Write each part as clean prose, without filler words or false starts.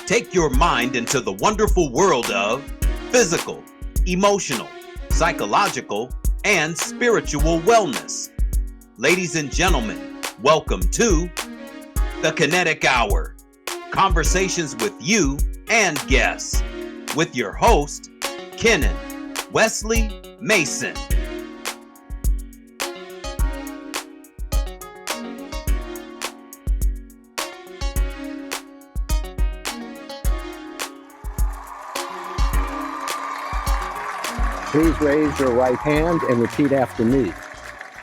Take your mind into the wonderful world of physical, emotional, psychological, and spiritual wellness. Ladies and gentlemen, welcome to the Kinetic Hour. Conversations with you and guests with your host, Kenan Wesley Mason. Please raise your right hand and repeat after me.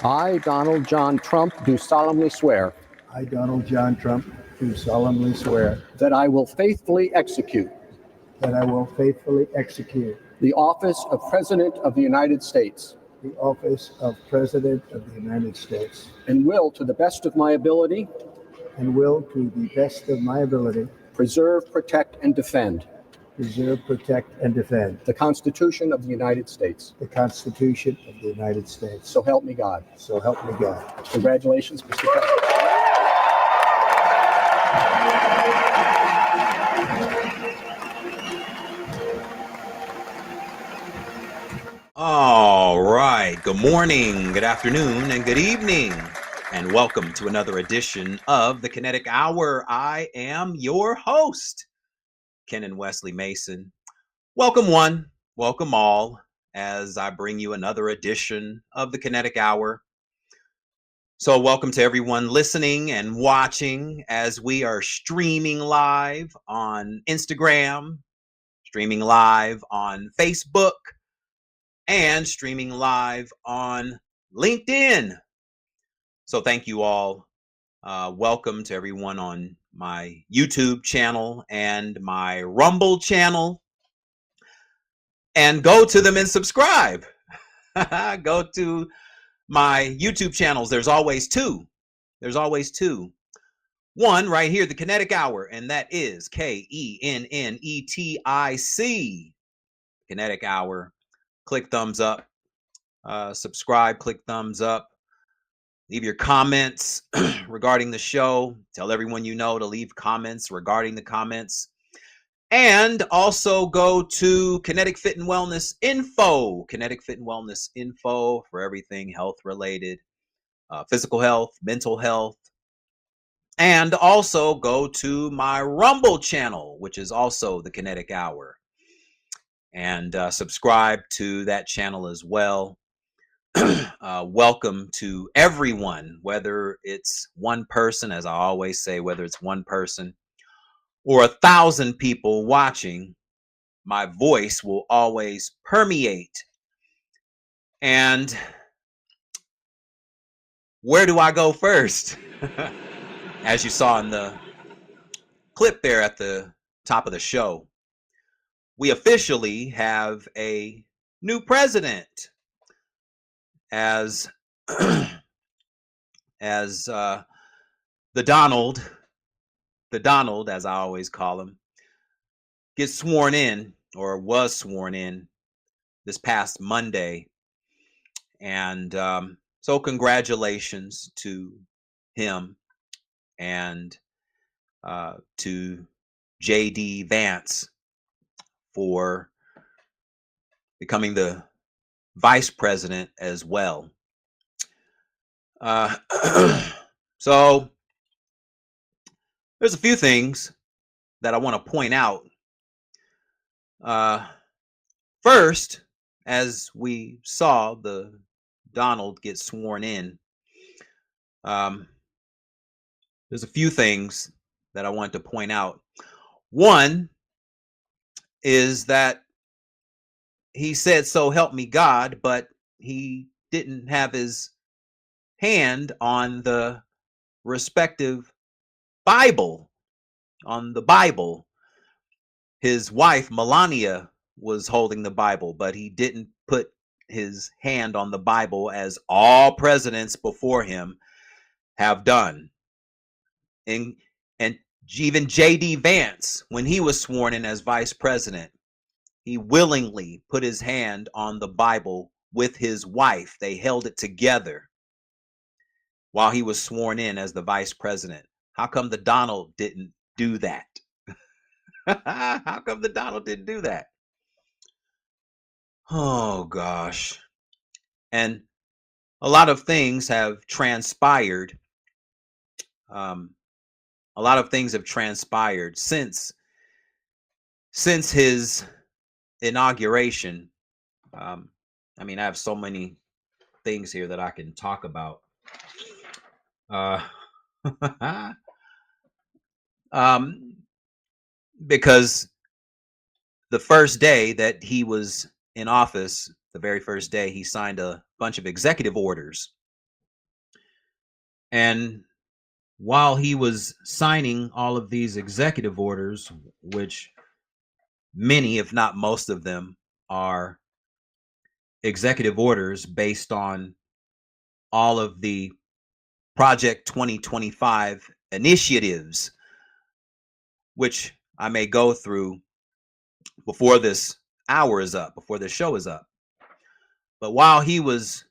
I, Donald John Trump, do solemnly swear I, Donald John Trump, do solemnly swear that I will faithfully execute that I will faithfully execute the office of President of the United States the office of President of the United States and will, to the best of my ability, and will, to the best of my ability, preserve, protect, and defend preserve, protect, and defend the Constitution of the United States. the Constitution of the United States. So help me God. So help me God. Congratulations, Mr. President. All right. Good morning, good afternoon, and good evening. And welcome to another edition of the Kinetic Hour. I am your host, Kenan Wesley Mason. Welcome one, welcome all, as I bring you another edition of the Kinetic Hour. So welcome to everyone listening and watching as we are streaming live on Instagram, streaming live on Facebook, and streaming live on LinkedIn. So thank you all. Welcome to everyone on my YouTube channel and my Rumble channel. And go to them and subscribe. Go to my YouTube channels. There's always two. There's always two. One right here, the Kinetic Hour, and that is KENNETIC. Kinetic Hour. Click thumbs up. Subscribe, click thumbs up. Leave your comments regarding the show. Tell everyone you know to leave comments regarding the comments. And also go to Kinetic Fit and Wellness Info. Kinetic Fit and Wellness Info for everything health related, physical health, mental health. And also go to my Rumble channel, which is also the Kinetic Hour. And subscribe to that channel as well. Welcome to everyone, whether it's one person, as I always say, whether it's one person or 1,000 people watching, my voice will always permeate. And where do I go first? As you saw in the clip there at the top of the show, we officially have a new president. As the Donald, as I always call him, gets sworn in, or was sworn in, this past Monday. And so congratulations to him and to J.D. Vance for becoming the vice president as well. So there's a few things that I want to point out. First, as we saw the Donald get sworn in, there's a few things that I want to point out. One is that he said, "So help me God," but he didn't have his hand on the respective Bible, on the Bible. His wife, Melania, was holding the Bible, but he didn't put his hand on the Bible as all presidents before him have done. And even J.D. Vance, when he was sworn in as vice president, he willingly put his hand on the Bible with his wife. They held it together while he was sworn in as the vice president. How come the Donald didn't do that? How come the Donald didn't do that? Oh gosh. And a lot of things have transpired. Um, a lot of things have transpired since his inauguration. Um, I mean, I have so many things here that I can talk about. Uh, um, because the first day that he was in office, the very first day, he signed a bunch of executive orders. And while he was signing all of these executive orders, which many, if not most of them, are executive orders based on all of the Project 2025 initiatives, which I may go through before this hour is up, before this show is up. But while he was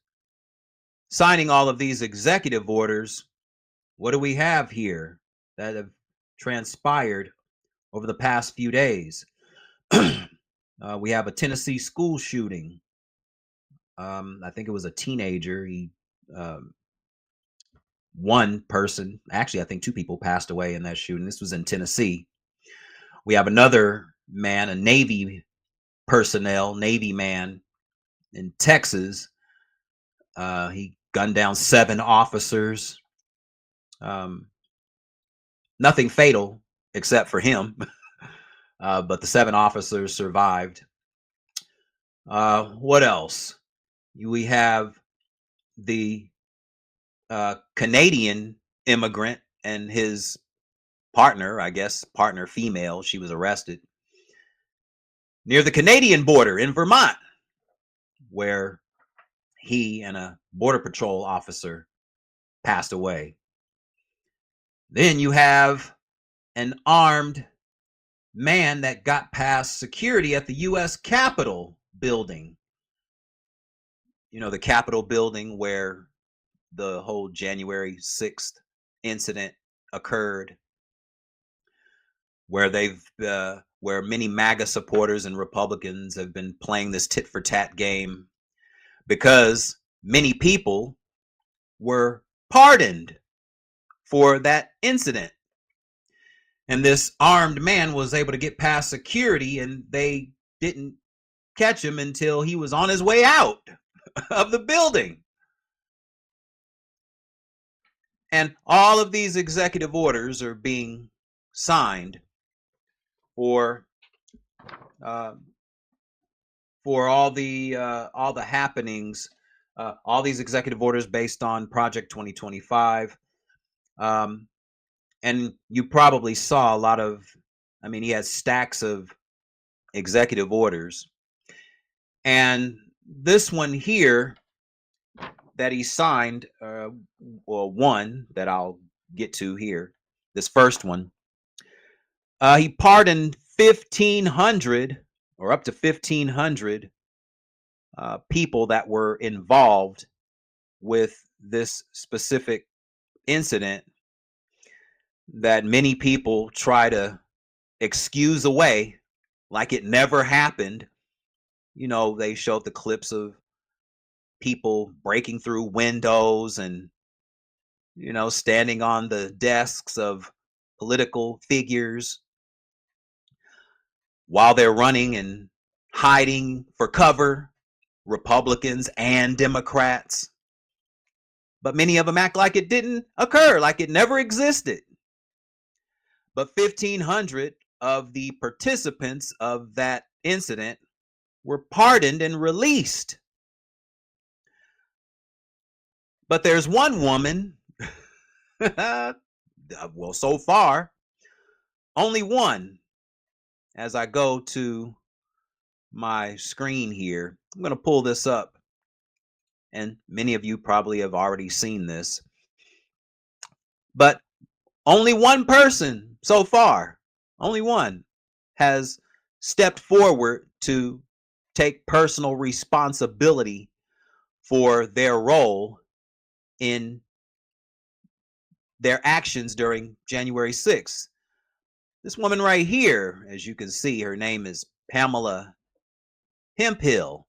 signing all of these executive orders, what do we have here that have transpired over the past few days? We have a Tennessee school shooting. I think it was a teenager. One person, actually, I think two people passed away in that shooting. This was in Tennessee. We have another man, a Navy man in Texas. He gunned down 7 officers. Nothing fatal except for him, but the 7 officers survived. What else? We have the Canadian immigrant and his partner, I guess, partner female. She was arrested near the Canadian border in Vermont, where he and a Border Patrol officer passed away. Then you have an armed man that got past security at the U.S. Capitol building. You know, the Capitol building where the whole January 6th incident occurred, where where many MAGA supporters and Republicans have been playing this tit for tat game because many people were pardoned for that incident. And this armed man was able to get past security, and they didn't catch him until he was on his way out of the building. And all of these executive orders are being signed for all the happenings, all these executive orders based on Project 2025. And you probably saw a lot of, I mean, he has stacks of executive orders. And this one here that he signed, or one that I'll get to here, this first one, he pardoned 1,500 or up to 1,500 people that were involved with this specific incident that many people try to excuse away like it never happened. You know, they showed the clips of people breaking through windows and, you know, standing on the desks of political figures while they're running and hiding for cover, Republicans and Democrats. But many of them act like it didn't occur, like it never existed. But 1,500 of the participants of that incident were pardoned and released. But there's one woman, well, so far, only one. As I go to my screen here, I'm going to pull this up. And many of you probably have already seen this. But only one person so far, only one, has stepped forward to take personal responsibility for their role in their actions during January 6th. This woman right here, as you can see, her name is Pamela Hemphill.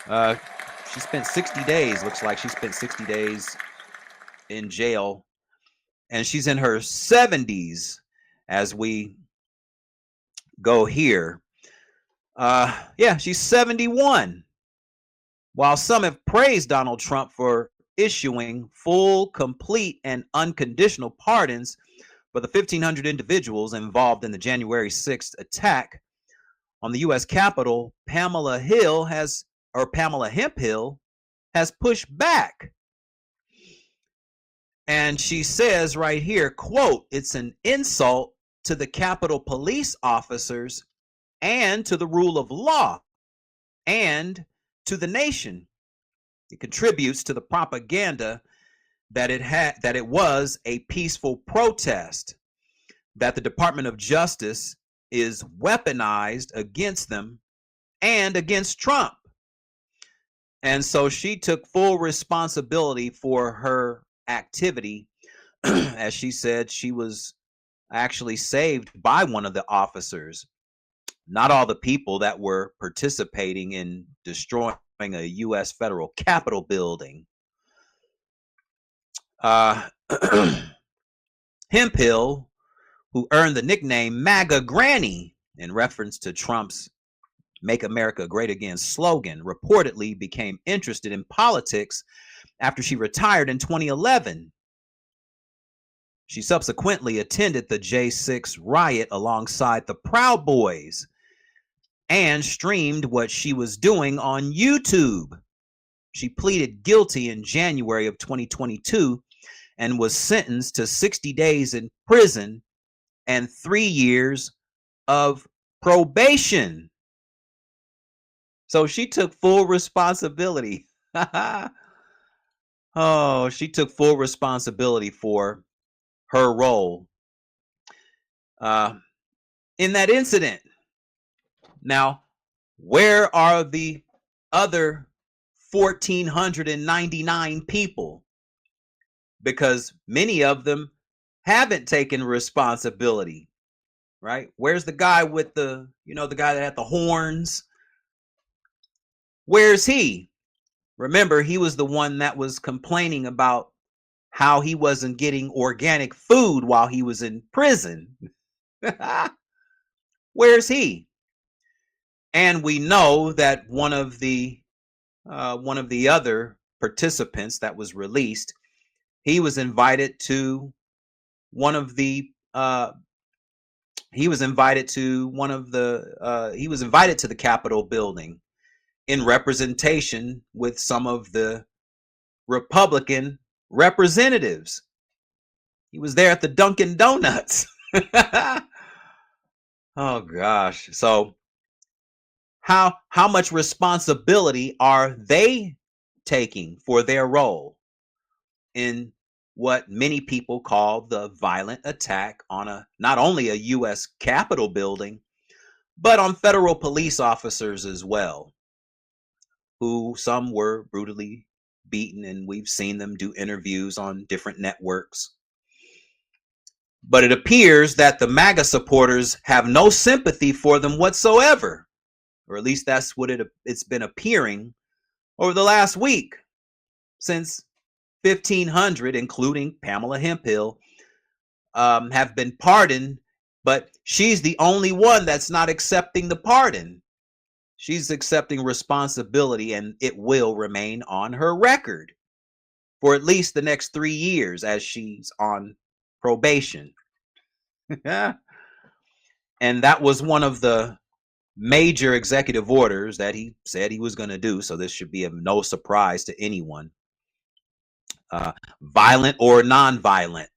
She spent 60 days, looks like she spent 60 days in jail, and she's in her 70s as we go here. Yeah, she's 71. While some have praised Donald Trump for issuing full, complete, and unconditional pardons for the 1,500 individuals involved in the January 6th attack on the U.S. Capitol, Pamela Hemphill has pushed back. And she says right here, quote, "It's an insult to the Capitol police officers and to the rule of law and to the nation. It contributes to the propaganda that it was a peaceful protest, that the Department of Justice is weaponized against them and against Trump." And so she took full responsibility for her activity. As she said, she was actually saved by one of the officers. Not all the people that were participating in destroying a U.S. federal Capitol building. Hemphill, who earned the nickname MAGA Granny in reference to Trump's Make America Great Again slogan, reportedly became interested in politics after she retired in 2011. She subsequently attended the J6 riot alongside the Proud Boys and streamed what she was doing on YouTube. She pleaded guilty in January of 2022 and was sentenced to 60 days in prison and 3 years of probation. So she took full responsibility. Oh, she took full responsibility for her role in that incident. Now, where are the other 1,499 people? Because many of them haven't taken responsibility, right? Where's the guy with the guy that had the horns? Where's he? Remember, he was the one that was complaining about how he wasn't getting organic food while he was in prison. Where's he? And we know that one of the other participants that was released, he was invited to one of the he was invited to the Capitol building in representation with some of the Republican representatives. He was there at the Dunkin' Donuts. Oh gosh. So how much responsibility are they taking for their role in what many people call the violent attack on not only a U.S. Capitol building, but on federal police officers as well, who some were brutally beaten, and we've seen them do interviews on different networks. But it appears that the MAGA supporters have no sympathy for them whatsoever, or at least that's what it's been appearing over the last week, since 1,500, including Pamela Hemphill, have been pardoned, but she's the only one that's not accepting the pardon. She's accepting responsibility, and it will remain on her record for at least the next 3 years as she's on probation. And that was one of the major executive orders that he said he was going to do, so this should be of no surprise to anyone. Violent or non-violent,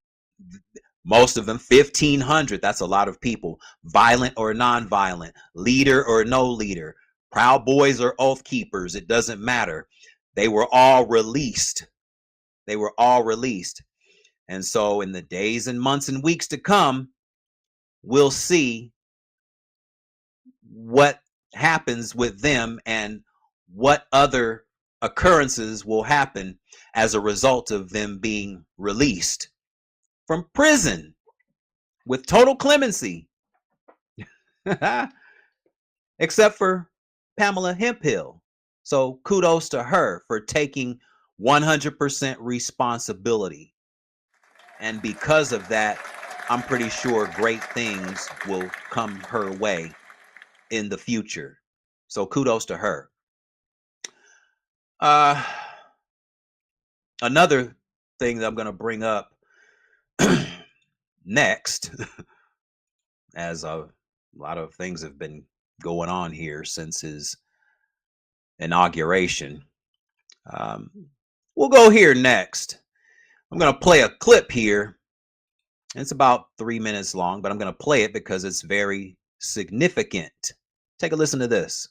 most of them 1,500, that's a lot of people. Violent or non-violent, leader or no leader, Proud Boys or Oath Keepers, it doesn't matter. They were all released. And so in the days and months and weeks to come, we'll see what happens with them and what other occurrences will happen as a result of them being released from prison. with total clemency, except for Pamela Hemphill. So kudos to her for taking 100% responsibility. And because of that, I'm pretty sure great things will come her way in the future. So kudos to her. Another thing that I'm going to bring up next, as a lot of things have been going on here since his inauguration. Um, we'll go here next. I'm going to play a clip here. It's about 3 minutes long, but I'm going to play it because it's very significant. Take a listen to this.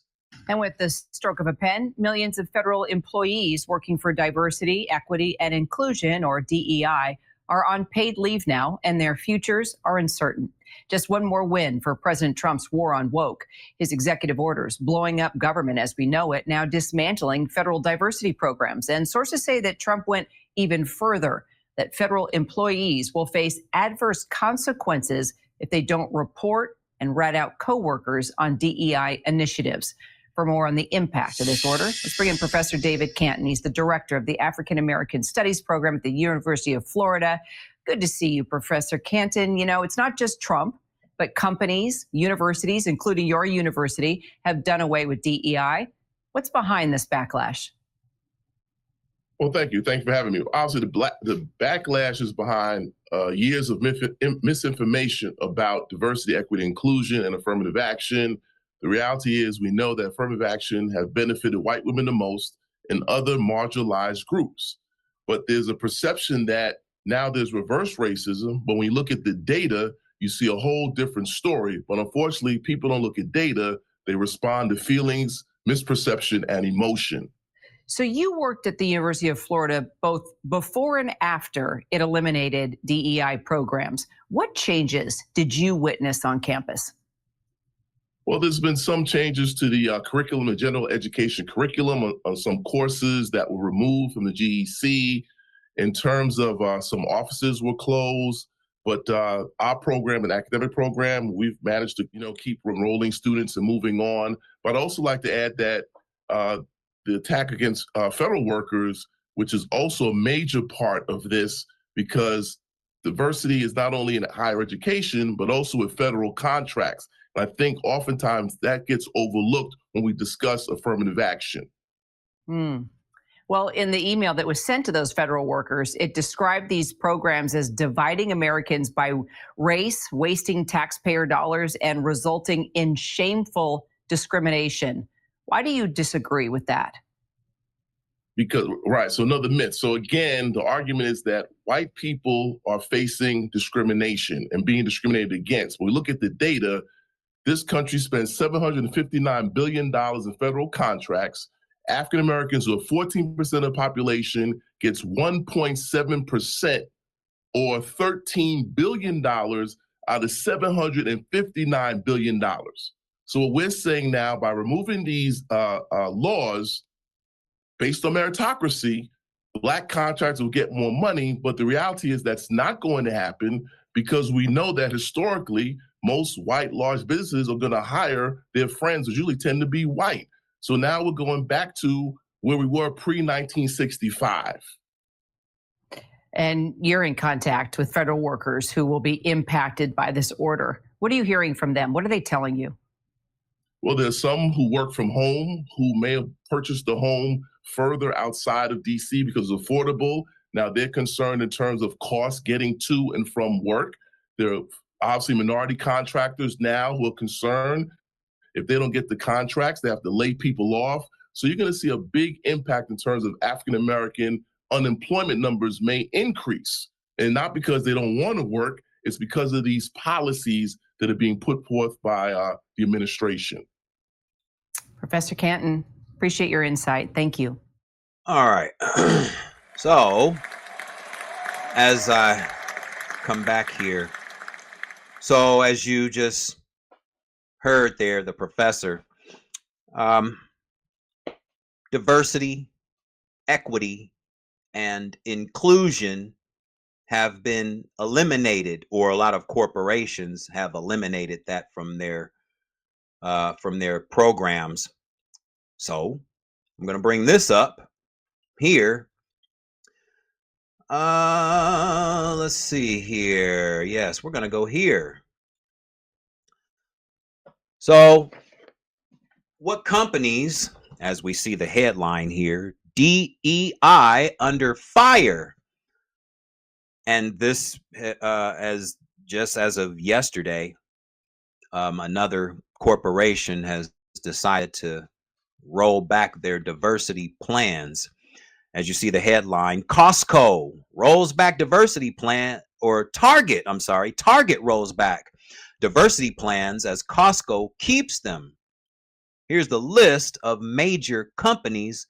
And with the stroke of a pen, millions of federal employees working for diversity, equity, and inclusion, or DEI, are on paid leave now, and their futures are uncertain. Just one more win for President Trump's war on woke. His executive orders blowing up government as we know it, now dismantling federal diversity programs. And sources say that Trump went even further, that federal employees will face adverse consequences if they don't report and rat out coworkers on DEI initiatives. For more on the impact of this order, let's bring in Professor David Canton. He's the director of the African American Studies program at the University of Florida. Good to see you, Professor Canton. You know, it's not just Trump, but companies, universities, including your university, have done away with DEI. What's behind this backlash? Well, thank you. Thank you for having me. Obviously, the backlash is behind years of misinformation about diversity, equity, inclusion, and affirmative action. The reality is we know that affirmative action has benefited white women the most and other marginalized groups. But there's a perception that now there's reverse racism, but when you look at the data, you see a whole different story. But unfortunately, people don't look at data. They respond to feelings, misperception, and emotion. So you worked at the University of Florida both before and after it eliminated DEI programs. What changes did you witness on campus? Well, there's been some changes to the curriculum, the general education curriculum, on some courses that were removed from the GEC. In terms of some offices were closed, but our program, an academic program, we've managed to keep enrolling students and moving on. But I'd also like to add that the attack against federal workers, which is also a major part of this, because diversity is not only in higher education, but also with federal contracts. And I think oftentimes that gets overlooked when we discuss affirmative action. Well, in the email that was sent to those federal workers, it described these programs as dividing Americans by race, wasting taxpayer dollars, and resulting in shameful discrimination. Why do you disagree with that? Because, right, so another myth. So again, the argument is that white people are facing discrimination and being discriminated against. When we look at the data, this country spends $759 billion in federal contracts. African Americans, who are 14% of the population, gets 1.7%, or $13 billion out of $759 billion. So what we're saying now, by removing these laws based on meritocracy, Black contractors will get more money, but the reality is that's not going to happen, because we know that historically, most white large businesses are going to hire their friends, which usually tend to be white. So now we're going back to where we were pre-1965. And you're in contact with federal workers who will be impacted by this order. What are you hearing from them? What are they telling you? Well, there's some who work from home who may have purchased a home further outside of DC because it's affordable. Now they're concerned in terms of cost getting to and from work. There are obviously minority contractors now who are concerned if they don't get the contracts, they have to lay people off. So you're going to see a big impact in terms of African-American unemployment numbers may increase. And not because they don't want to work, it's because of these policies that are being put forth by the administration. Professor Canton, appreciate your insight. Thank you. All right. So, as I come back here, so as you just heard there, the professor, diversity, equity, and inclusion have been eliminated, or a lot of corporations have eliminated that from their programs. So I'm going to bring this up here. Let's see here. Yes, we're going to go here. So what companies, as we see the headline here, DEI under fire. And this, as just as of yesterday, another corporation has decided to roll back their diversity plans. As you see the headline, Costco rolls back diversity plan, or Target rolls back diversity plans as Costco keeps them. Here's the list of major companies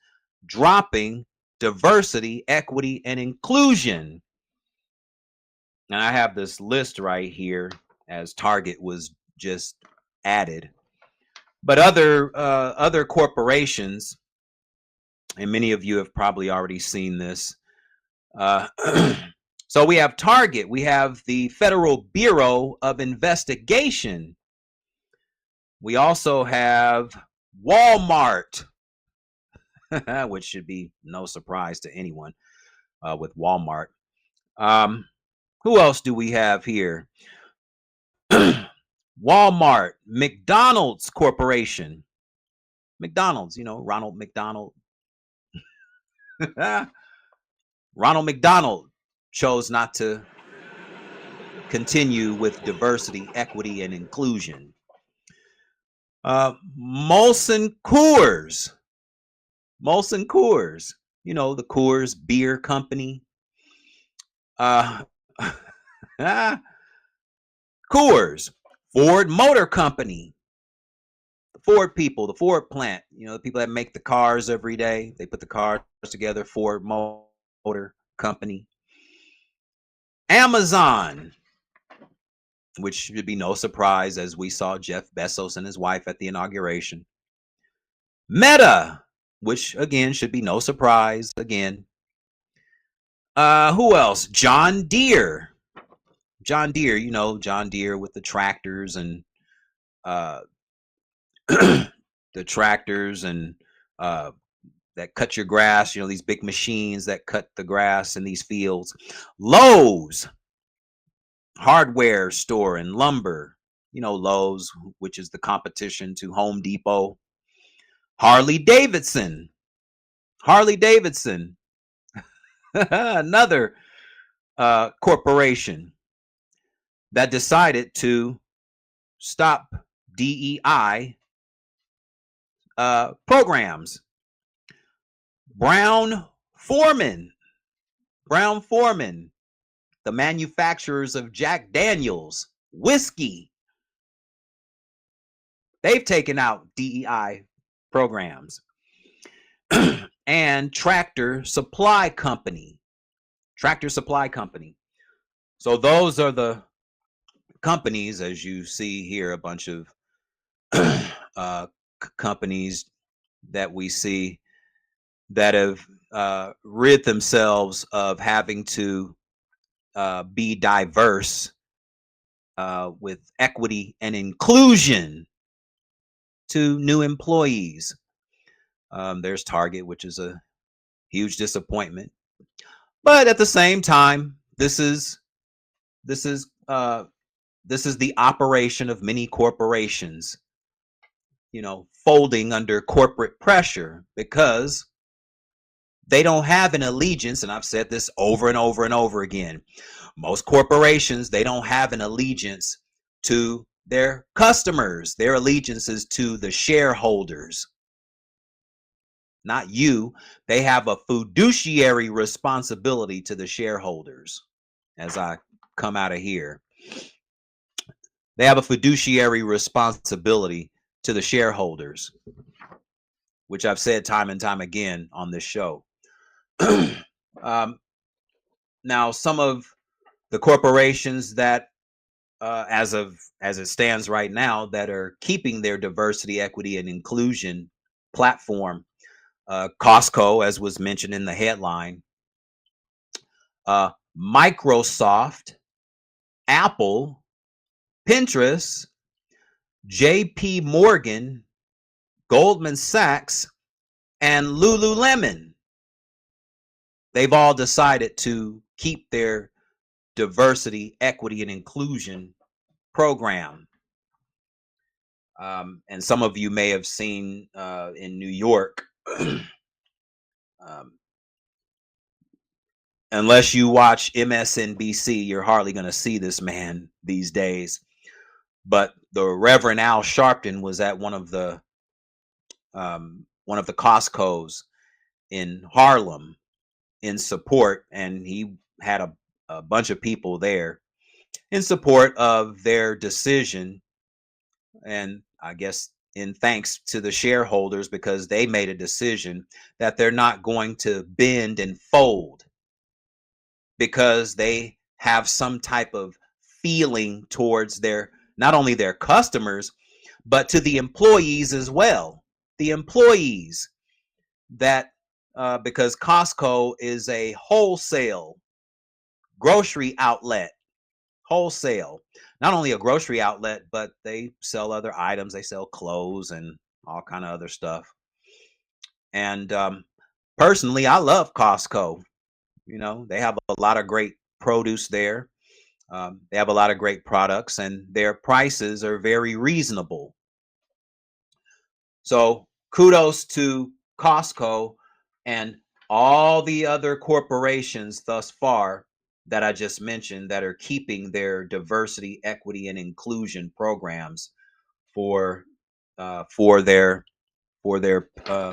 dropping diversity, equity, and inclusion. And I have this list right here, as Target was just added. But other corporations, and many of you have probably already seen this. So we have Target, we have the Federal Bureau of Investigation. We also have Walmart, which should be no surprise to anyone with Walmart. Who else do we have here? Walmart, McDonald's Corporation. McDonald's, Ronald McDonald. Ronald McDonald chose not to continue with diversity, equity, and inclusion. Molson Coors. Molson Coors, the Coors Beer Company. Coors, Ford Motor Company. The Ford people, the Ford plant, the people that make the cars every day. They put the cars together. Ford Motor Company. Amazon, which should be no surprise, as we saw Jeff Bezos and his wife at the inauguration. Meta, which again should be no surprise again. Who else? John Deere. John Deere, John Deere with the tractors and the tractors and that cut your grass, these big machines that cut the grass in these fields. Lowe's, hardware store and lumber, Lowe's, which is the competition to Home Depot. Harley Davidson, another corporation that decided to stop DEI programs. Brown-Forman, the manufacturers of Jack Daniels whiskey, they've taken out DEI programs. And Tractor Supply Company. So those are the companies, as you see here, a bunch of companies that we see that have rid themselves of having to be diverse with equity and inclusion to new employees. There's Target, which is a huge disappointment. But at the same time, this is the operation of many corporations, folding under corporate pressure because they don't have an allegiance. And I've said this over and over and over again. Most corporations, they don't have an allegiance to their customers. Their allegiance is to the shareholders, not you. They have a fiduciary responsibility to the shareholders. As I come out of here, they have a fiduciary responsibility to the shareholders, which I've said time and time again on this show. Now, some of the corporations that, as it stands right now, that are keeping their diversity, equity, and inclusion platform, Costco, as was mentioned in the headline, Microsoft, Apple, Pinterest, JP Morgan, Goldman Sachs, and Lululemon. They've all decided to keep their diversity, equity, and inclusion program. And some of you may have seen in New York, unless you watch MSNBC, you're hardly going to see this man these days. But the Reverend Al Sharpton was at one of the Costco's in Harlem in support, and he had a bunch of people there in support of their decision, and I guess in thanks to the shareholders, because they made a decision that they're not going to bend and fold because they have some type of feeling towards their, not only their customers, but to the employees as well. The employees that, because Costco is a wholesale grocery outlet, wholesale, not only a grocery outlet, but they sell other items. They sell clothes and all kind of other stuff. And personally, I love Costco. You know, they have a lot of great produce there. They have a lot of great products, and their prices are very reasonable. So kudos to Costco and all the other corporations thus far that I just mentioned that are keeping their diversity, equity, and inclusion programs for their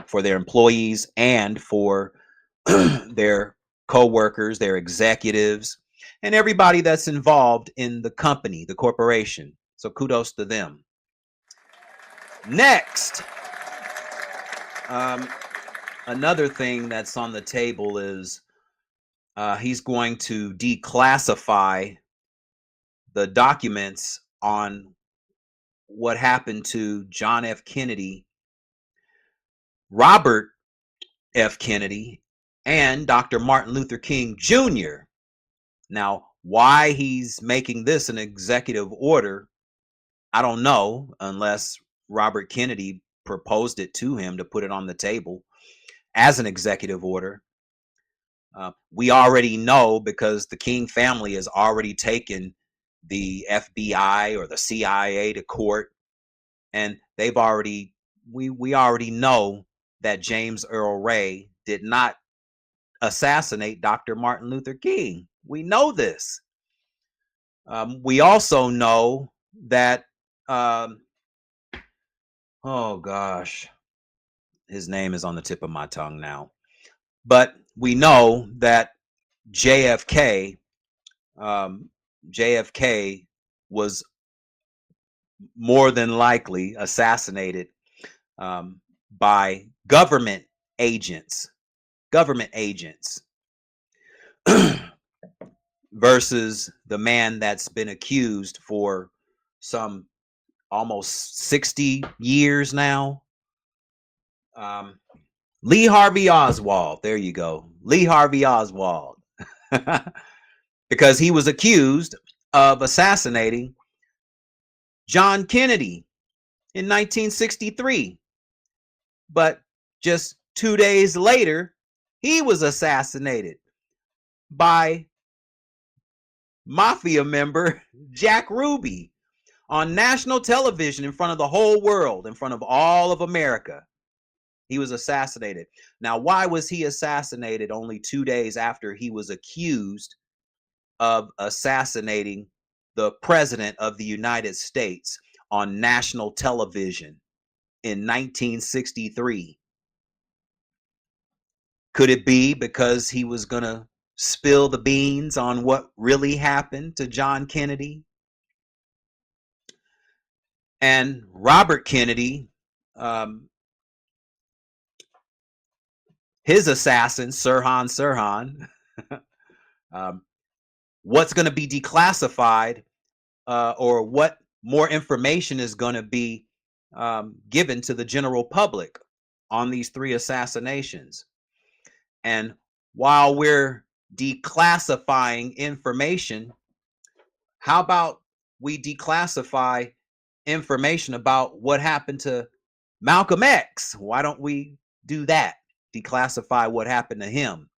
employees and for their co-workers, their executives, and everybody that's involved in the company, the corporation. So kudos to them. Next, another thing that's on the table is he's going to declassify the documents on what happened to John F. Kennedy, Robert F. Kennedy, and Dr. Martin Luther King Jr. Now, why he's making this an executive order, I don't know, unless Robert Kennedy proposed it to him to put it on the table as an executive order. We already know, because the King family has already taken the FBI or the CIA to court, and they've already, we already know that James Earl Ray did not assassinate Dr. Martin Luther King. We know this. We also know that, oh gosh, his name is on the tip of my tongue now. But we know that JFK was more than likely assassinated by government agents versus the man that's been accused for some almost 60 years now. Lee Harvey Oswald. There you go. Lee Harvey Oswald. Because he was accused of assassinating John Kennedy in 1963. But just 2 days later, he was assassinated by mafia member Jack Ruby on national television in front of the whole world, in front of all of America. He was assassinated. Now, why was he assassinated only 2 days after he was accused of assassinating the president of the United States on national television in 1963? Could it be because he was going to spill the beans on what really happened to John Kennedy? And Robert Kennedy, his assassin, Sirhan Sirhan, what's going to be declassified, or what more information is going to be given to the general public on these 3 assassinations. And while we're declassifying information, how about we declassify information about what happened to Malcolm X? Why don't we do that? Declassify what happened to him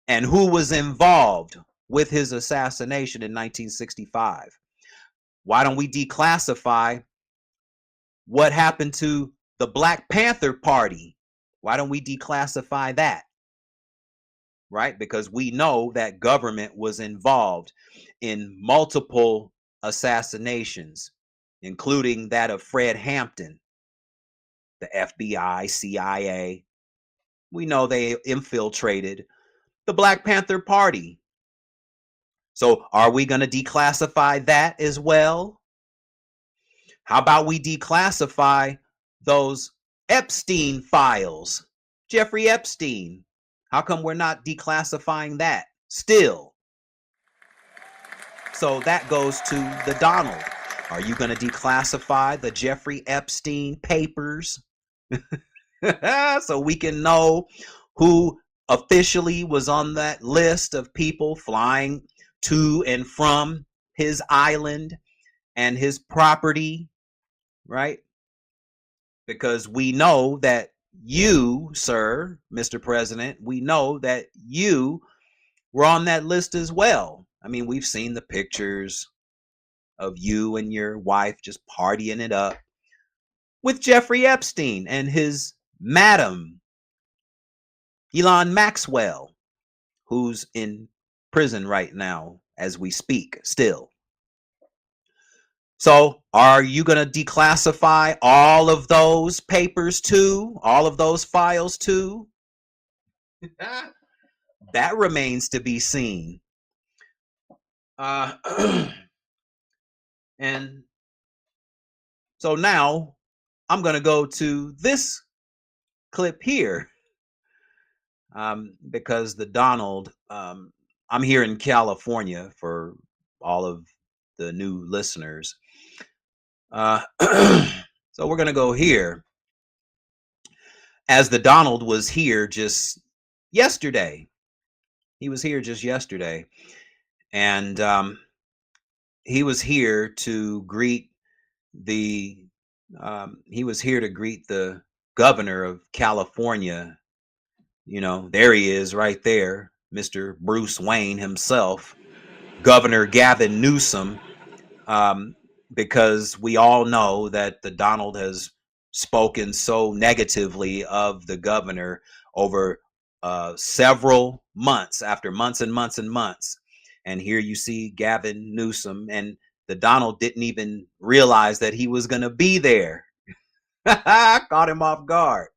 and who was involved with his assassination in 1965. Why don't we declassify what happened to the Black Panther Party? Why don't we declassify that? Right? Because we know that government was involved in multiple assassinations, including that of Fred Hampton, the FBI, CIA. We know they infiltrated the Black Panther Party. So are we going to declassify that as well? How about we declassify those Epstein files? Jeffrey Epstein. How come we're not declassifying that still? So that goes to the Donald. Are you going to declassify the Jeffrey Epstein papers? So we can know who officially was on that list of people flying to and from his island and his property, right? Because we know that you, sir, Mr. President, we know that you were on that list as well. I mean, we've seen the pictures of you and your wife just partying it up with Jeffrey Epstein and his madam, Elon Maxwell, who's in prison right now as we speak still. So are you going to declassify all of those papers too? All of those files too? That remains to be seen. And so now I'm going to go to this clip here. Because the Donald, I'm here in California for all of the new listeners. So we're going to go here. As the Donald was here just yesterday. He was here just yesterday. And he was here to greet the governor of California. You know, there he is right there, Mr. Bruce Wayne himself, Governor Gavin Newsom, because we all know that the Donald has spoken so negatively of the governor over several months, after months and months and months. And here you see Gavin Newsom, and the Donald didn't even realize that he was going to be there. Caught him off guard.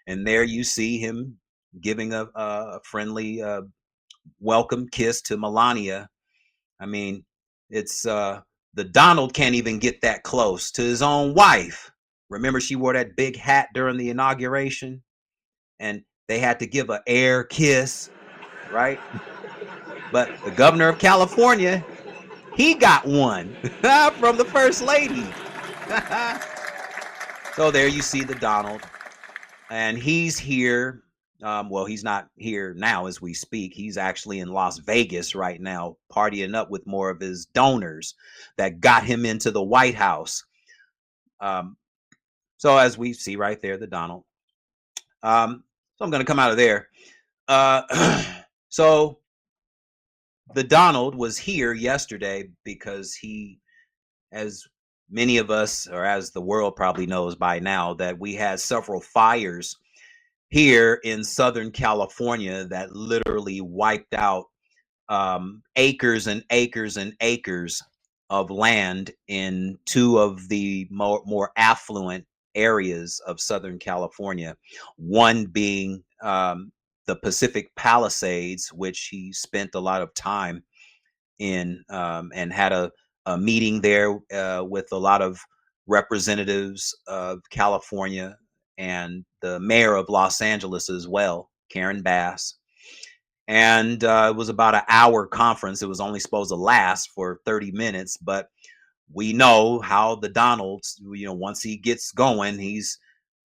And there you see him giving a friendly welcome kiss to Melania. I mean, it's the Donald can't even get that close to his own wife. Remember, she wore that big hat during the inauguration, and they had to give an air kiss, right? But the governor of California, he got one from the first lady. So there you see the Donald, and he's here. Well, he's not here now as we speak. He's actually in Las Vegas right now, partying up with more of his donors that got him into the White House. So as we see right there, the Donald. So I'm going to come out of there. So the Donald was here yesterday because he, as many of us, or as the world probably knows by now, that we had several fires here in Southern California that literally wiped out acres and acres and acres of land in two of the more affluent areas of Southern California. One being the Pacific Palisades, which he spent a lot of time in, and had a meeting there with a lot of representatives of California and the mayor of Los Angeles as well, Karen Bass. And it was about an hour conference. It was only supposed to last for 30 minutes, but we know how the Donalds, once he gets going, he's,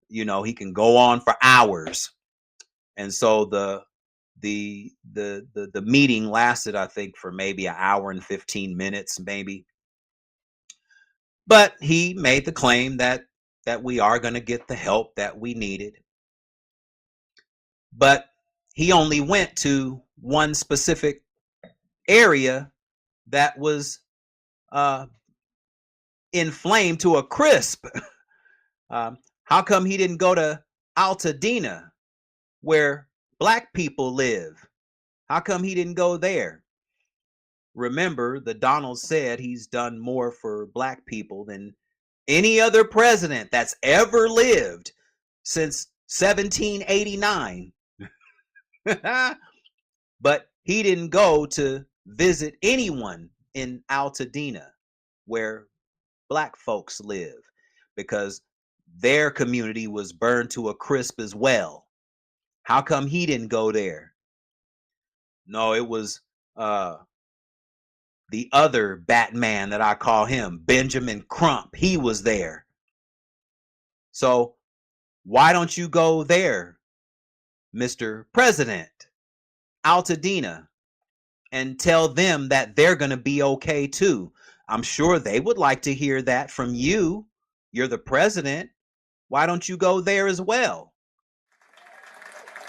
he can go on for hours. And so the the meeting lasted, I think, for maybe an hour and 15 minutes, maybe. But he made the claim that we are going to get the help that we needed. But he only went to one specific area that was inflamed to a crisp. How come he didn't go to Altadena, where black people live? How come he didn't go there? Remember, the Donald said he's done more for black people than any other president that's ever lived since 1789. But he didn't go to visit anyone in Altadena, where black folks live, because their community was burned to a crisp as well. How come he didn't go there? No, it was the other Batman that I call him, Benjamin Crump. He was there. So why don't you go there, Mr. President, Altadena, and tell them that they're going to be okay too? I'm sure they would like to hear that from you. You're the president. Why don't you go there as well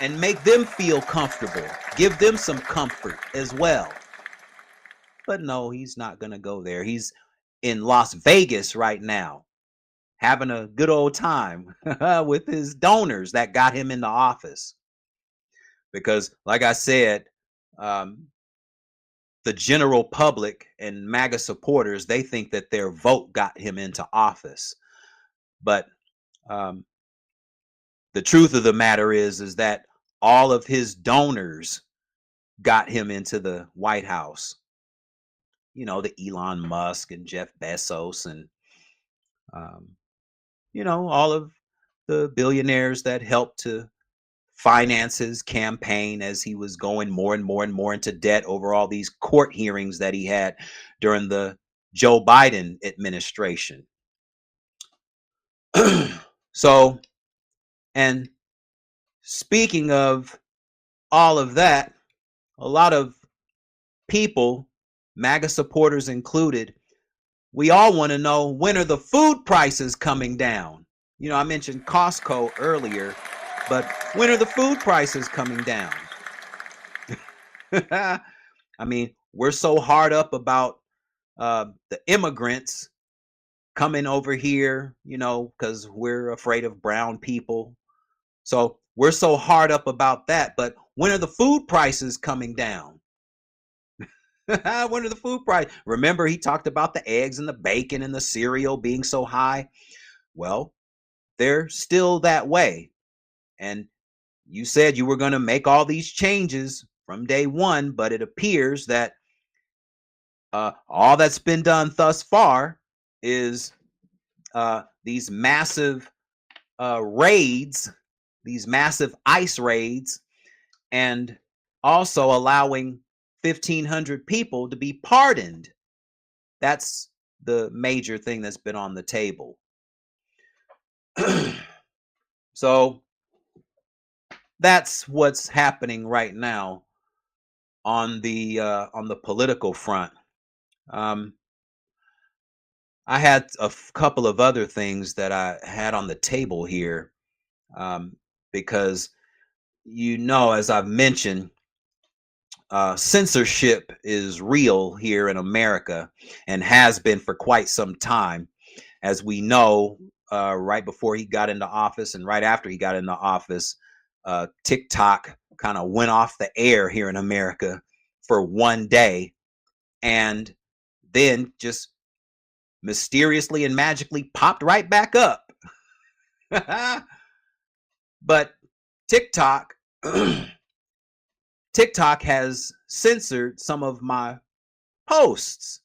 and make them feel comfortable? Give them some comfort as well. But no, he's not going to go there. He's in Las Vegas right now, having a good old time with his donors that got him into office. Because, like I said, the general public and MAGA supporters, they think that their vote got him into office. But the truth of the matter is that all of his donors got him into the White House. You know, the Elon Musk and Jeff Bezos and, you know, all of the billionaires that helped to finance his campaign as he was going more and more and more into debt over all these court hearings that he had during the Joe Biden administration. So, and speaking of all of that, a lot of people, MAGA supporters included, we all want to know, when are the food prices coming down? You know, I mentioned Costco earlier, but when are the food prices coming down? I mean, we're so hard up about the immigrants coming over here, you know, because we're afraid of brown people. So we're so hard up about that. But when are the food prices coming down? When are the food prices? Remember, he talked about the eggs and the bacon and the cereal being so high. Well, they're still that way. And you said you were going to make all these changes from day one, but it appears that all that's been done thus far is these massive raids, these massive ICE raids, and also allowing 1,500 people to be pardoned. That's the major thing that's been on the table. So that's what's happening right now on the political front. I had a couple of other things that I had on the table here, because, you know, as I've mentioned, censorship is real here in America and has been for quite some time. As we know, right before he got into office and right after he got into office, TikTok kind of went off the air here in America for one day and then just mysteriously and magically popped right back up. But TikTok TikTok has censored some of my posts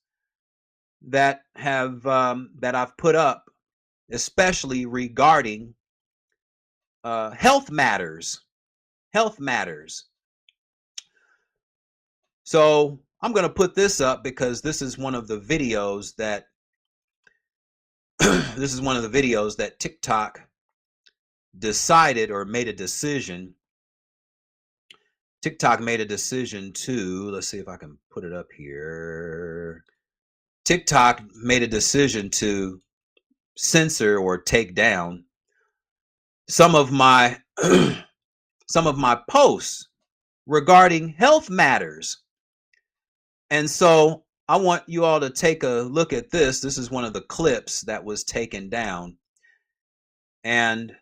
that I've put up, especially regarding health matters. Health matters. So I'm going to put this up because this is one of the videos that TikTok decided or made a decision TikTok made a decision to, let's see if I can put it up here. TikTok made a decision to censor or take down some of my some of my posts regarding health matters. And so I want you all to take a look at this. This is one of the clips that was taken down. And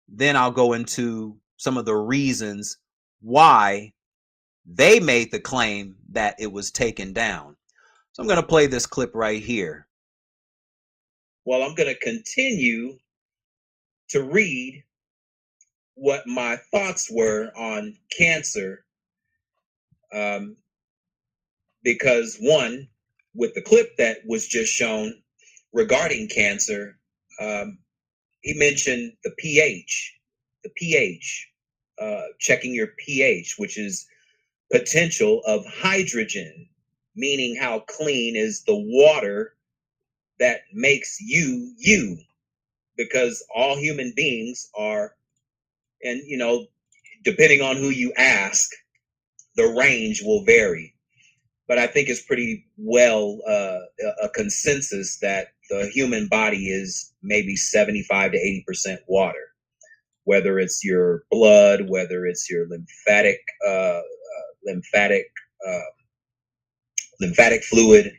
then I'll go into some of the reasons why they made the claim that it was taken down. So I'm going to play this clip right here. Well, I'm going to continue to read what my thoughts were on cancer. Because one, with the clip that was just shown regarding cancer, he mentioned the pH, checking your pH, which is potential of hydrogen, meaning how clean is the water that makes you, you, because all human beings are, and depending on who you ask, the range will vary. But I think it's pretty well a consensus that the human body is maybe 75 to 80% water, whether it's your blood, whether it's your lymphatic fluid,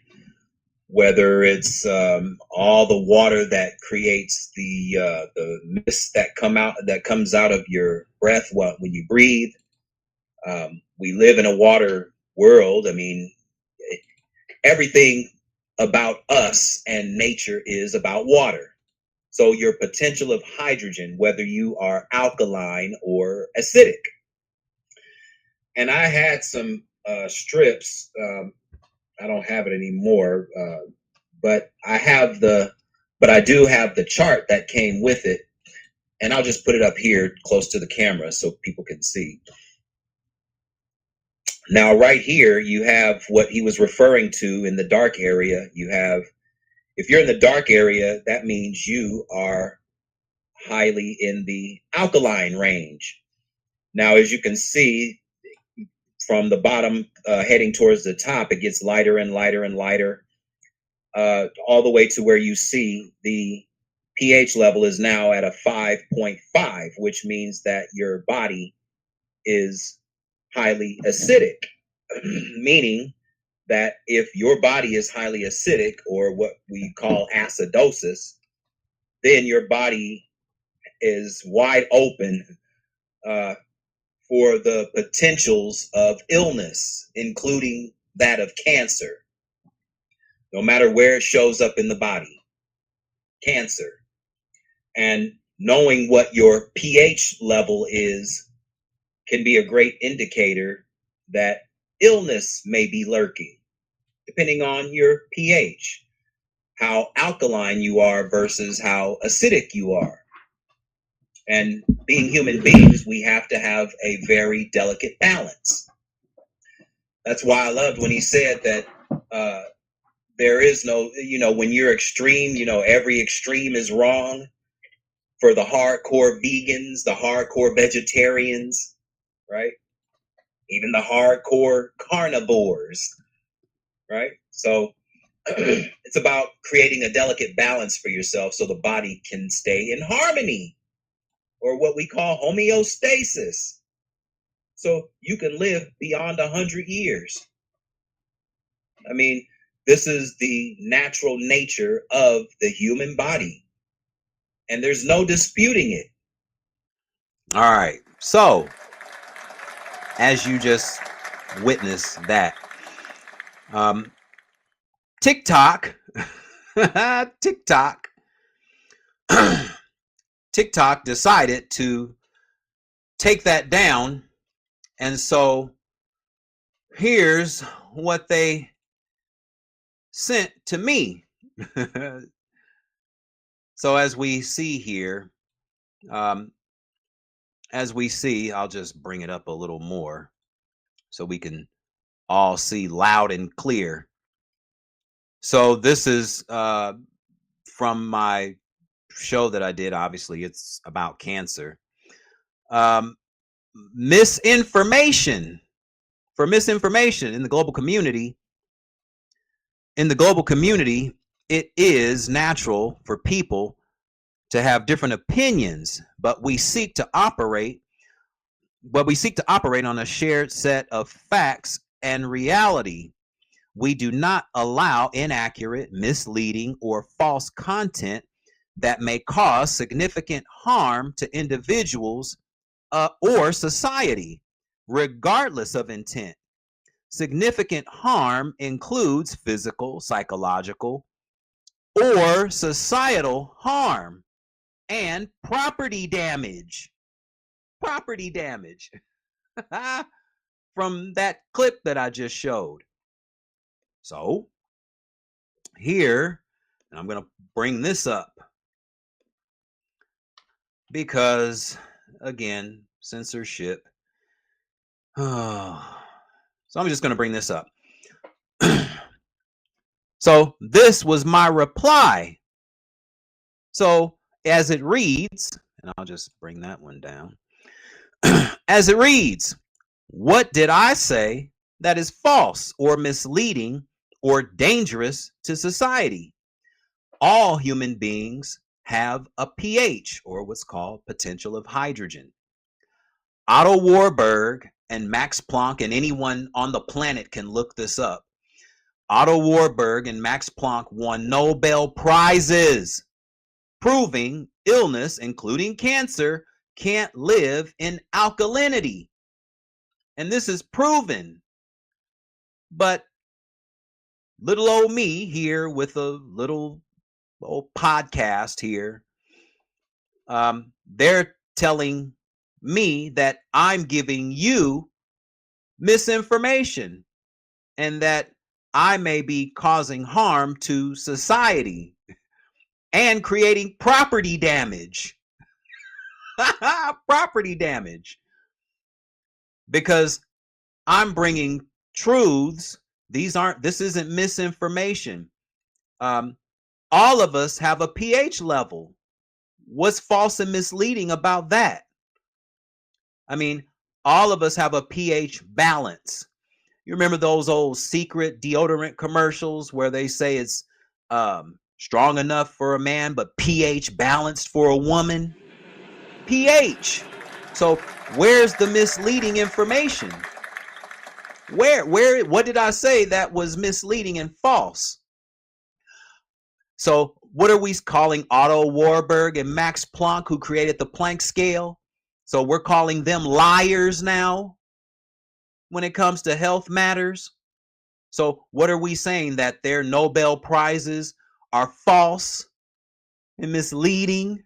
whether it's all the water that creates the mist that comes out of your breath when you breathe. We live in a water world. I mean, everything about us and nature is about water. So your potential of hydrogen, whether you are alkaline or acidic. And I had some strips. I don't have it anymore, but I do have the chart that came with it, and I'll just put it up here close to the camera so people can see. Now, right here, you have what he was referring to in the dark area. You have, if you're in the dark area, that means you are highly in the alkaline range. Now, as you can see, from the bottom heading towards the top, it gets lighter and lighter and lighter, all the way to where you see the pH level is now at a 5.5, which means that your body is highly acidic, meaning that if your body is highly acidic, or what we call acidosis, then your body is wide open for the potentials of illness, including that of cancer, no matter where it shows up in the body, cancer. And knowing what your pH level is can be a great indicator that illness may be lurking, depending on your pH, how alkaline you are versus how acidic you are. And being human beings, we have to have a very delicate balance. That's why I loved when he said that there is no, when you're extreme, every extreme is wrong. For the hardcore vegans, the hardcore vegetarians, right? Even the hardcore carnivores, right? So it's about creating a delicate balance for yourself so the body can stay in harmony, or what we call homeostasis, so you can live beyond 100 years. I mean, this is the natural nature of the human body, and there's no disputing it. All right. So, as you just witnessed that, TikTok, TikTok decided to take that down. And so here's what they sent to me. So as we see here, I'll just bring it up a little more so we can all see loud and clear. So this is from my show that I did. Obviously, it's about cancer. Misinformation for misinformation in the global community, it is natural for people to have different opinions, but we seek to operate on a shared set of facts and reality. We do not allow inaccurate, misleading, or false content that may cause significant harm to individuals or society, regardless of intent. Significant harm includes physical, psychological, or societal harm and property damage. Property damage from that clip that I just showed. So here, and I'm going to bring this up because, again, censorship. So I'm just going to bring this up. So this was my reply. So as it reads, and I'll just bring that one down. As it reads, what did I say that is false or misleading or dangerous to society? All human beings have a pH, or what's called potential of hydrogen. Otto Warburg and Max Planck, and anyone on the planet can look this up. Otto Warburg and Max Planck won Nobel Prizes, proving illness, including cancer, can't live in alkalinity. And this is proven. But little old me here with a little old podcast here, they're telling me that I'm giving you misinformation and that I may be causing harm to society and creating property damage. Property damage. Because I'm bringing truths. This isn't misinformation. All of us have a pH level. What's false and misleading about that? I mean, all of us have a pH balance. You remember those old secret deodorant commercials where they say it's strong enough for a man, but pH balanced for a woman? pH. So where's the misleading information? What did I say that was misleading and false? So what are we calling Otto Warburg and Max Planck, who created the Planck scale? So we're calling them liars now when it comes to health matters. So what are we saying? That their Nobel Prizes are false and misleading?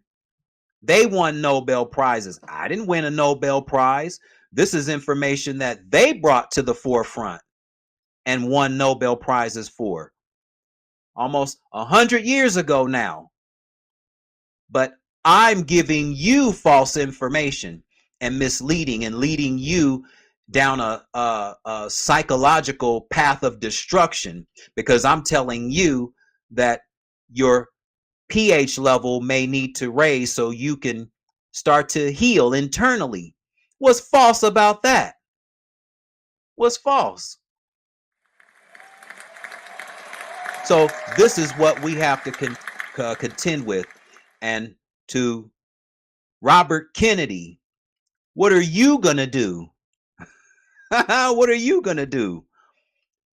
They won Nobel Prizes. I didn't win a Nobel Prize. This is information that they brought to the forefront and won Nobel Prizes for almost 100 years ago now. But I'm giving you false information and misleading and leading you down a psychological path of destruction, because I'm telling you that your pH level may need to raise so you can start to heal internally. What's false about that? What's false? So this is what we have to contend with. And to Robert Kennedy, what are you going to do? What are you going to do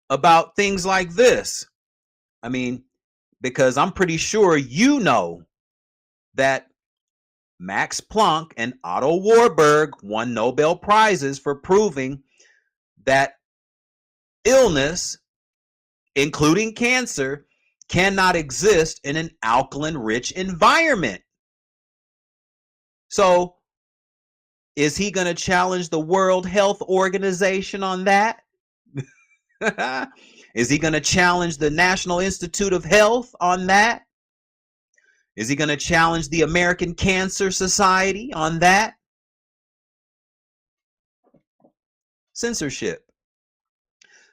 about things like this? I mean, because I'm pretty sure you know that Max Planck and Otto Warburg won Nobel Prizes for proving that illness, including cancer, cannot exist in an alkaline-rich environment. So, is he going to challenge the World Health Organization on that? Is he going to challenge the National Institute of Health on that? Is he going to challenge the American Cancer Society on that? Censorship.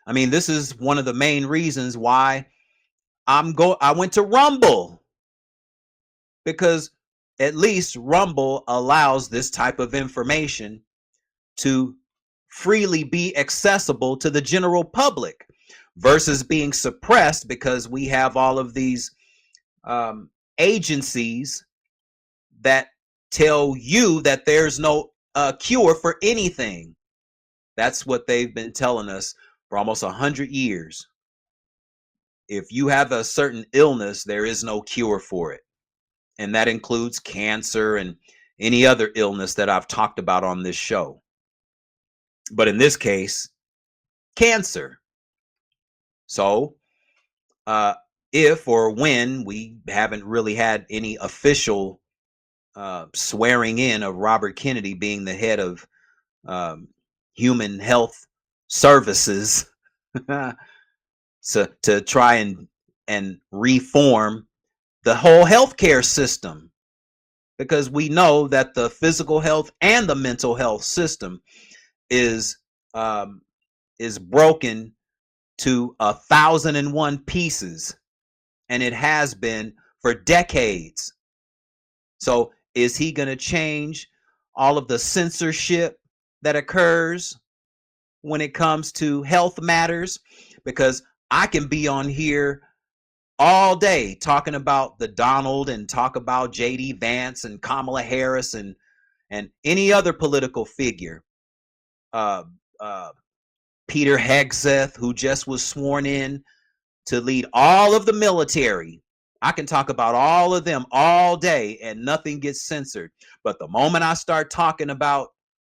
I mean, this is one of the main reasons why I went to Rumble, because at least Rumble allows this type of information to freely be accessible to the general public versus being suppressed because we have all of these agencies that tell you that there's no cure for anything. That's what they've been telling us for almost 100 years. If you have a certain illness, there is no cure for it. And that includes cancer and any other illness that I've talked about on this show. But in this case, cancer. So, if or when we haven't really had any official swearing in of Robert Kennedy being the head of Human Health Services, so to try and reform the whole healthcare system, because we know that the physical health and the mental health system is broken to 1,001 pieces, and it has been for decades. So is he going to change all of the censorship that occurs when it comes to health matters? Because I can be on here all day talking about the Donald and talk about J.D. Vance and Kamala Harris and any other political figure. Peter Hegseth, who just was sworn in to lead all of the military. I can talk about all of them all day and nothing gets censored. But the moment I start talking about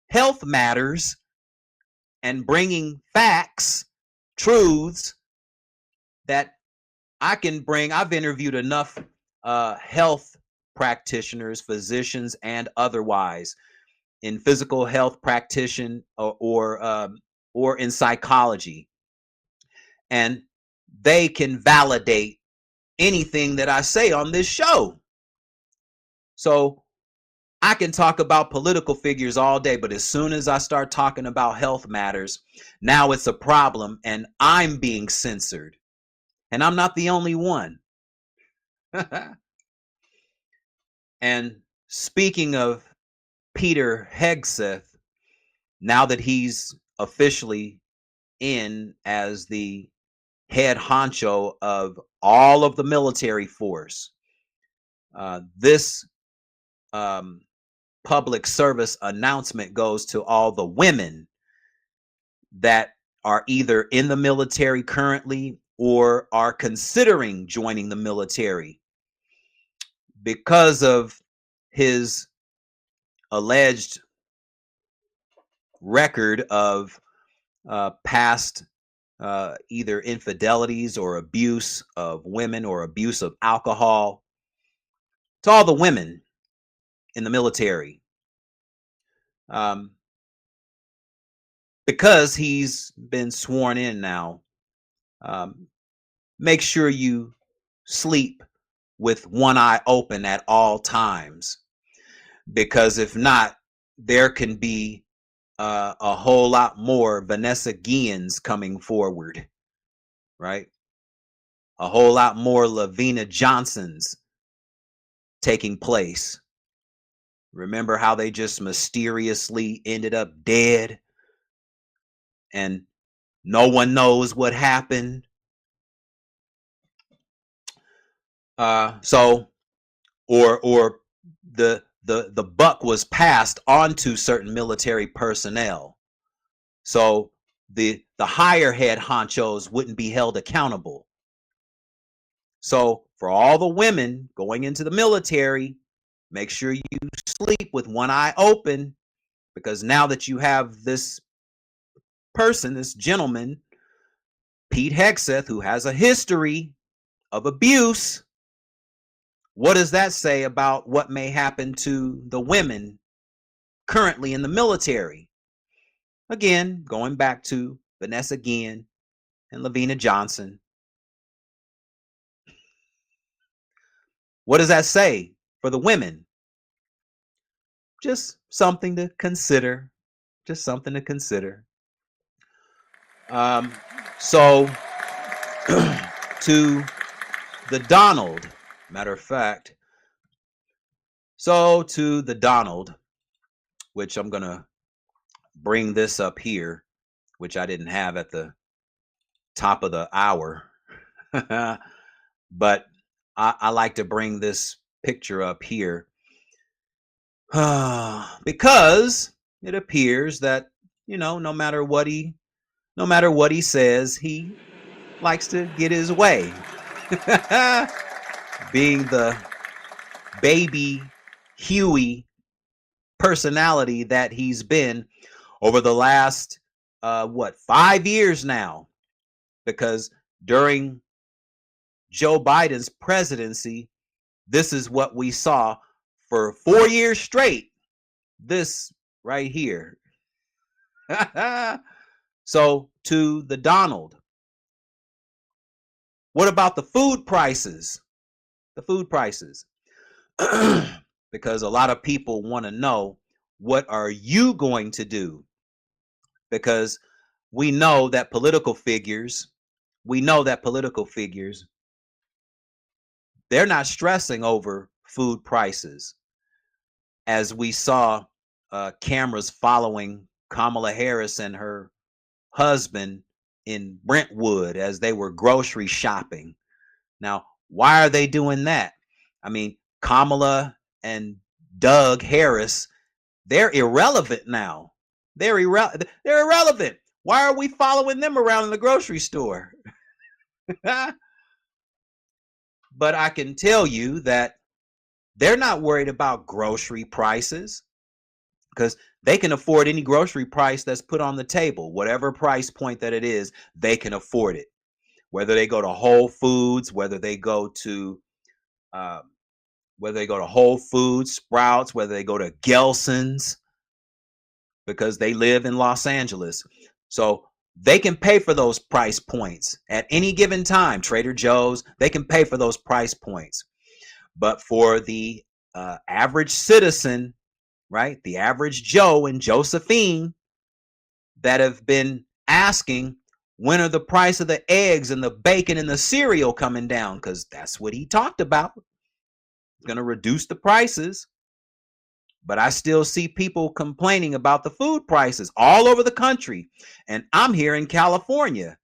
health matters and bringing facts, truths that I can bring, I've interviewed enough health practitioners, physicians, and otherwise in physical health practitioner or in psychology, and they can validate anything that I say on this show. So I can talk about political figures all day, but as soon as I start talking about health matters, now it's a problem and I'm being censored. And I'm not the only one. And speaking of Peter Hegseth, now that he's officially in as the head honcho of all of the military force, this public service announcement goes to all the women that are either in the military currently or are considering joining the military because of his alleged record of past either infidelities or abuse of women or abuse of alcohol. To all the women in the military, because he's been sworn in now, make sure you sleep with one eye open at all times, because if not, there can be a whole lot more Vanessa Guillen's coming forward, right? A whole lot more Lavina Johnson's taking place. Remember how they just mysteriously ended up dead and no one knows what happened? So or the buck was passed on to certain military personnel. So the higher head honchos wouldn't be held accountable. So for all the women going into the military, make sure you sleep with one eye open, because now that you have this person, this gentleman, Pete Hegseth, who has a history of abuse, what does that say about what may happen to the women currently in the military? Again, going back to Vanessa Guillen and Lavina Johnson. What does that say for the women? Just something to consider. Just something to consider. So to the Donald, matter of fact, so to the Donald, which I'm going to bring this up here, which I didn't have at the top of the hour. But I like to bring this picture up here because it appears that, no matter what he says, he likes to get his way. Being the baby Huey personality that he's been over the last 5 years now, because during Joe Biden's presidency, this is what we saw for 4 years straight. This right here. So to the Donald, what about the food prices? The food prices. Because a lot of people want to know, what are you going to do? Because we know that political figures, they're not stressing over food prices. As we saw cameras following Kamala Harris and her husband in Brentwood as they were grocery shopping. Now, why are they doing that? I mean, Kamala and Doug Harris, they're irrelevant now. They're irrelevant. Why are we following them around in the grocery store? But I can tell you that they're not worried about grocery prices, because they can afford any grocery price that's put on the table. Whatever price point that it is, they can afford it. Whether they go to Whole Foods, whether they go to Whole Foods, Sprouts, whether they go to Gelson's, because they live in Los Angeles. So they can pay for those price points at any given time. Trader Joe's, they can pay for those price points. But for the average citizen, right, the average Joe and Josephine that have been asking, when are the price of the eggs and the bacon and the cereal coming down? Because that's what he talked about. He's going to reduce the prices. But I still see people complaining about the food prices all over the country. And I'm here in California.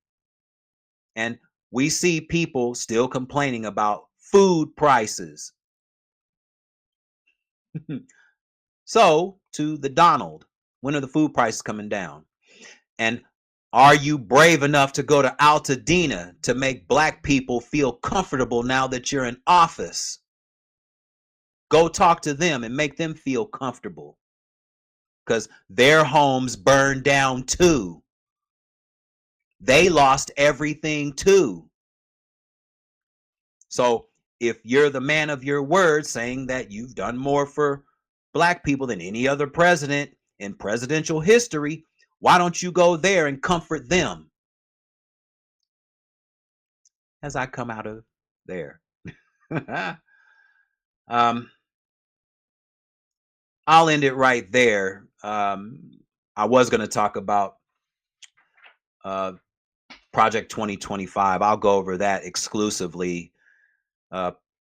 And we see people still complaining about food prices. So, to the Donald, when are the food prices coming down? And are you brave enough to go to Altadena to make Black people feel comfortable now that you're in office? Go talk to them and make them feel comfortable, because their homes burned down too. They lost everything too. So if you're the man of your word, saying that you've done more for Black people than any other president in presidential history, why don't you go there and comfort them? As I come out of there. I'll end it right there. I was going to talk about Project 2025. I'll go over that exclusively,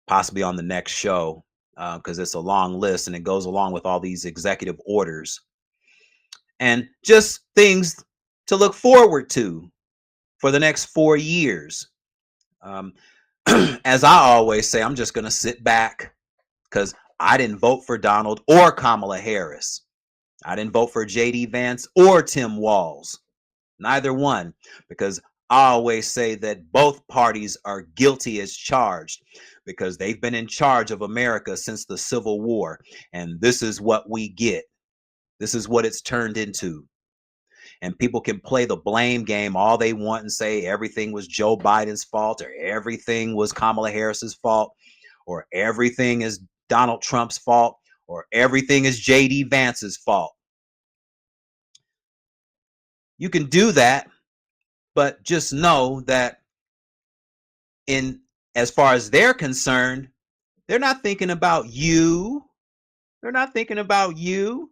possibly on the next show, because it's a long list and it goes along with all these executive orders and just things to look forward to for the next 4 years. As I always say, I'm just going to sit back, because I didn't vote for Donald or Kamala Harris. I didn't vote for J.D. Vance or Tim Walz. Neither one, because I always say that both parties are guilty as charged, because they've been in charge of America since the Civil War. And this is what we get. This is what it's turned into. And people can play the blame game all they want and say everything was Joe Biden's fault, or everything was Kamala Harris's fault, or everything is Donald Trump's fault, or everything is J.D. Vance's fault. You can do that, but just know that as far as they're concerned, they're not thinking about you. They're not thinking about you.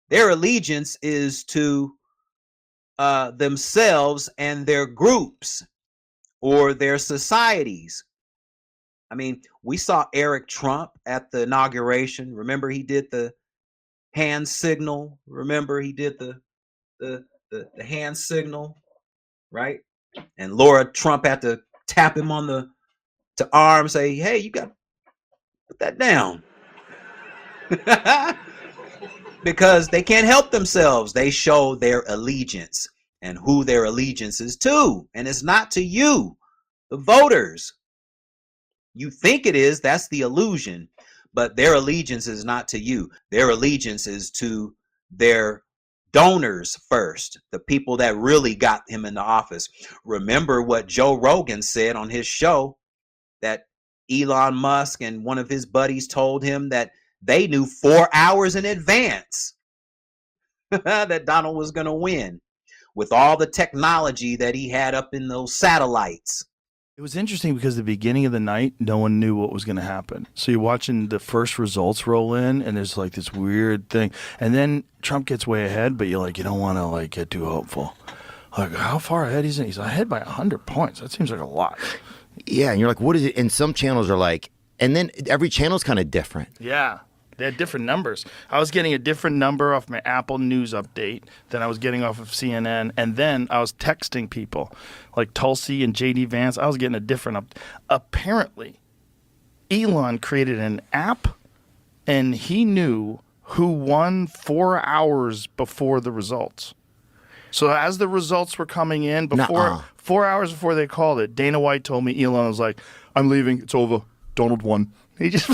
Their allegiance is to themselves and their groups or their societies. I mean, we saw Eric Trump at the inauguration. Remember, he did the hand signal. Remember, he did the hand signal, right? And Laura Trump had to tap him on the arm, say, "Hey, you got to put that down." Because they can't help themselves. They show their allegiance and who their allegiance is to. And it's not to you, the voters. You think it is, that's the illusion. But their allegiance is not to you. Their allegiance is to their donors first, the people that really got him into office. Remember what Joe Rogan said on his show, that Elon Musk and one of his buddies told him that they knew 4 hours in advance that Donald was going to win with all the technology that he had up in those satellites. It was interesting because the beginning of the night, no one knew what was going to happen. So you're watching the first results roll in, and there's like this weird thing. And then Trump gets way ahead, but you're like, you don't want to like get too hopeful. Like, how far ahead he's in? He's ahead by 100 points. That seems like a lot. Yeah, and you're like, what is it? And some channels are like, and then every channel's kind of different. Yeah. They had different numbers. I was getting a different number off my Apple News update than I was getting off of CNN. And then I was texting people like Tulsi and J.D. Vance. I was getting a different Apparently, Elon created an app, and he knew who won 4 hours before the results. So as the results were coming in, 4 hours before they called it, Dana White told me, Elon was like, "I'm leaving. It's over. Donald won." He just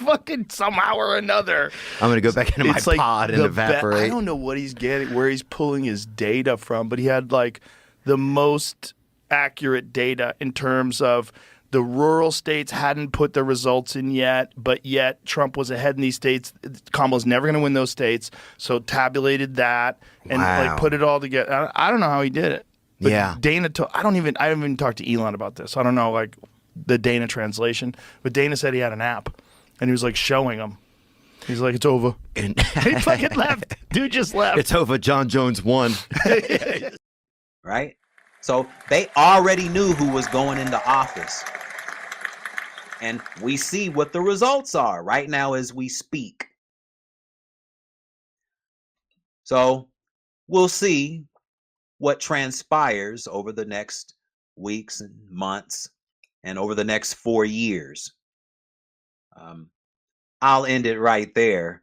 fucking somehow or another. I'm going to go back into my pod and evaporate. I don't know what he's getting, where he's pulling his data from, but he had like the most accurate data in terms of the rural states hadn't put the results in yet, but yet Trump was ahead in these states. Kamala's never going to win those states, so tabulated that and like put it all together. I don't know how he did it. But yeah. Dana, I haven't even talked to Elon about this. I don't know like the Dana translation, but Dana said he had an app, and he was like showing him. He's like, "It's over." And he fucking left. Dude just left. It's over. John Jones won. Right? So they already knew who was going into office. And we see what the results are right now as we speak. So we'll see what transpires over the next weeks and months and over the next 4 years. I'll end it right there,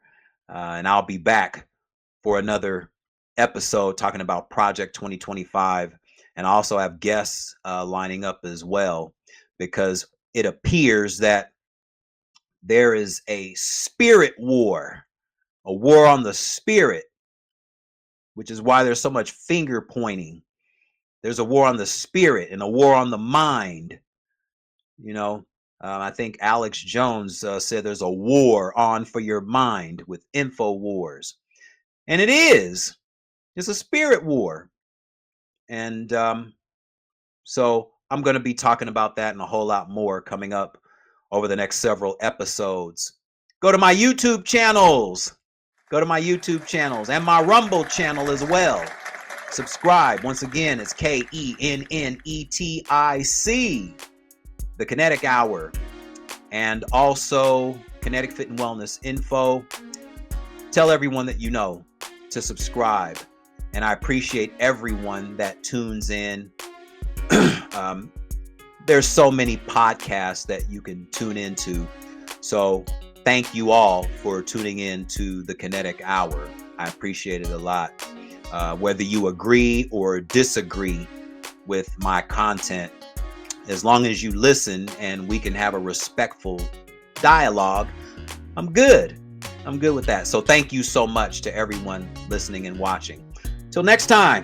and I'll be back for another episode talking about Project 2025, and I also have guests lining up as well, because it appears that there is a spirit war, a war on the spirit, which is why there's so much finger pointing. There's a war on the spirit and a war on the mind. You know, I think Alex Jones said there's a war on for your mind with InfoWars. And it is. It's a spirit war. And so I'm going to be talking about that and a whole lot more coming up over the next several episodes. Go to my YouTube channels. Go to my YouTube channels and my Rumble channel as well. Subscribe. Once again, it's KENNETIC. The Kinetic Hour, and also Kinetic Fit and Wellness Info. Tell everyone that you know to subscribe, and I appreciate everyone that tunes in. There's so many podcasts that you can tune into, so thank you all for tuning in to the Kinetic Hour. I appreciate it a lot. Whether you agree or disagree with my content, as long as you listen and we can have a respectful dialogue, I'm good. I'm good with that. So thank you so much to everyone listening and watching. Till next time.